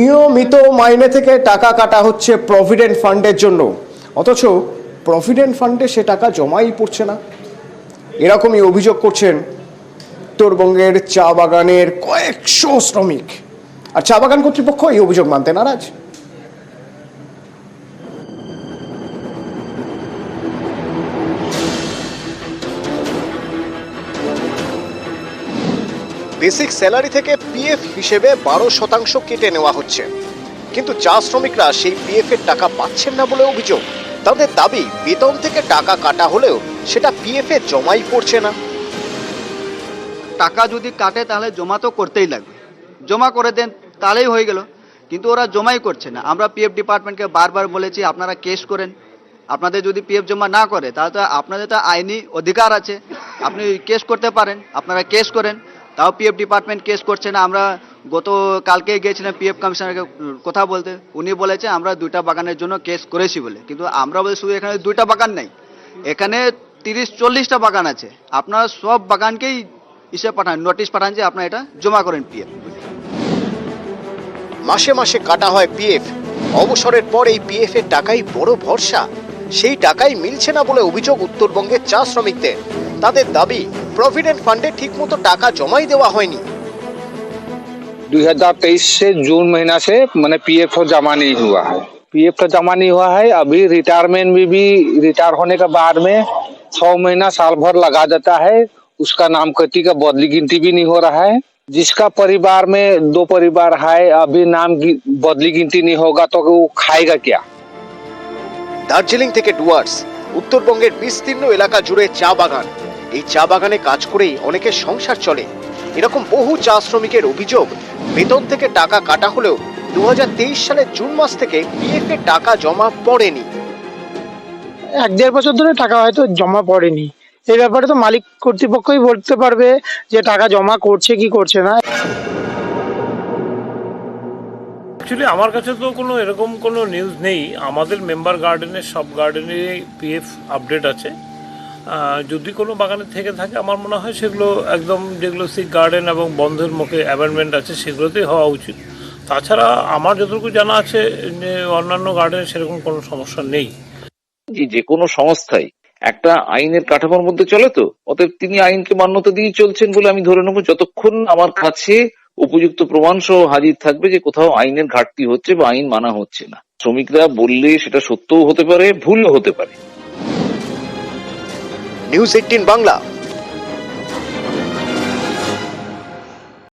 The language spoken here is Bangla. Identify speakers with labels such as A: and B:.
A: নিয়মিত মাইনে থেকে টাকা কাটা হচ্ছে প্রভিডেন্ট ফান্ডের জন্য, অথচ প্রভিডেন্ট ফান্ডে সে টাকা জমাই পড়ছে না। এরকমই অভিযোগ করছেন উত্তরবঙ্গের চা বাগানের কয়েকশো শ্রমিক। আর চা বাগান কর্তৃপক্ষ এই অভিযোগ মানতে নারাজ। বেসিক স্যালারি থেকে পিএফ হিসেবে 12% কেটে নেওয়া হচ্ছে, কিন্তু চা শ্রমিকরা সেই পিএফ এর টাকা পাচ্ছেন না বলে অভিযোগ। তাদের দাবি, বেতন থেকে টাকা কাটা হলেও সেটা পিএফ এ জমাই পড়ছে না।
B: টাকা যদি কাটে তাহলে জমা তো করতেই লাগবে, জমা করে দেন তাহলেই হয়ে গেল, কিন্তু ওরা জমাই করছে না। আমরা পিএফ ডিপার্টমেন্টকে বারবার বলেছি আপনারা কেস করেন, আপনাদের যদি পিএফ জমা না করে তাহলে তো আপনাদের তো আইনি অধিকার আছে, আপনি কেস করতে পারেন, আপনারা কেস করেন। তাও পিএফ ডিপার্টমেন্ট কেস করছে না। আমরা কালকে গিয়েছিলাম পিএফ কমিশনারকে কথা বলতে, উনি বলেছে আমরা 2টা বাগানের জন্য কেস করেছি বলে, কিন্তু আমরা বলি শুধু এখানে 2টা বাগান নেই, এখানে 30-40টা বাগান আছে। আপনারা সব বাগানকেই পাঠান, নোটিশ পাঠান যে আপনারা এটা জমা করেন পিএফ।
A: মাসে মাসে কাটা হয় পিএফ, অবসরের পর এই পিএফ এর টাকাই বড় ভরসা, সেই টাকাই মিলছে না বলে অভিযোগ উত্তরবঙ্গের চা শ্রমিকদের। তাদের দাবি, প্রভিডেন্ট ফান্ডে ঠিকমতো টাকা জমাই দেওয়া হয়নি।
C: 2023 से जून महीना से मैंने पीएफ जमा नहीं हुआ है। पीएफ का जमा नहीं हुआ है। अभी रिटायरमेंट में भी रिटायर होने के बाद में 6 महीना साल भर लगा देता है, उसका नाम कटी का बदली गिनती भी नहीं हो रहा है। जिसका परिवार में 2 परिवार है, अभी नाम बदली गिनती नहीं होगा तो वो खाएगा क्या।
A: দার্জিলিং থেকে ডুয়ার্স, উত্তরবঙ্গের বিস্তীর্ণ এলাকা জুড়ে চা বাগান। এই চা বাগানে কাজ করেই অনেকের সংসার চলে। এরকম বহু চা শ্রমিকের অভিযোগ, বেতন থেকে টাকা কাটা হলেও 2023 সালের জুন মাস থেকে পিএফ এর টাকা জমা পড়েনি।
D: 1-1.5 বছর ধরে টাকা হয়তো জমা পড়েনি। এই ব্যাপারে তো মালিক কর্তৃপক্ষই বলতে পারবে যে টাকা জমা করছে কি করছে না।
E: অ্যাকচুয়ালি আমার কাছে তো এরকম কোনো নিউজ নেই। আমাদের মেম্বার গার্ডেনের সব গার্ডেনে পিএফ আপডেট আছে। যদি কোনো বাগানে থেকে থাকে আমার মনে হয় সেগুলো একদম, যেগুলো সিক গার্ডেন এবং বন্ধের মুখে অ্যাবান্ডমেন্ট আছে সেগুলোতেই হওয়া উচিত। তাছাড়া আমার যতটুকু জানা আছে যে অন্যান্য গার্ডেনে সেরকম কোনো সমস্যা নেই।
F: যে কোনো সংস্থাই একটা আইনের কাঠামোর মধ্যে চলে, তো অতএব তিনি আইনকে মান্যতা দিয়ে চলছেন বলে আমি ধরে নেবো, যতক্ষণ আমার কাছে উপযুক্ত প্রমাণ সহ হাজির থাকবে যে কোথাও আইনের ঘাটতি হচ্ছে বা আইন মানা হচ্ছে না। শ্রমিকরা বললে সেটা সত্যও হতে পারে, ভুলও হতে পারে।
A: নিউজ 18 বাংলা।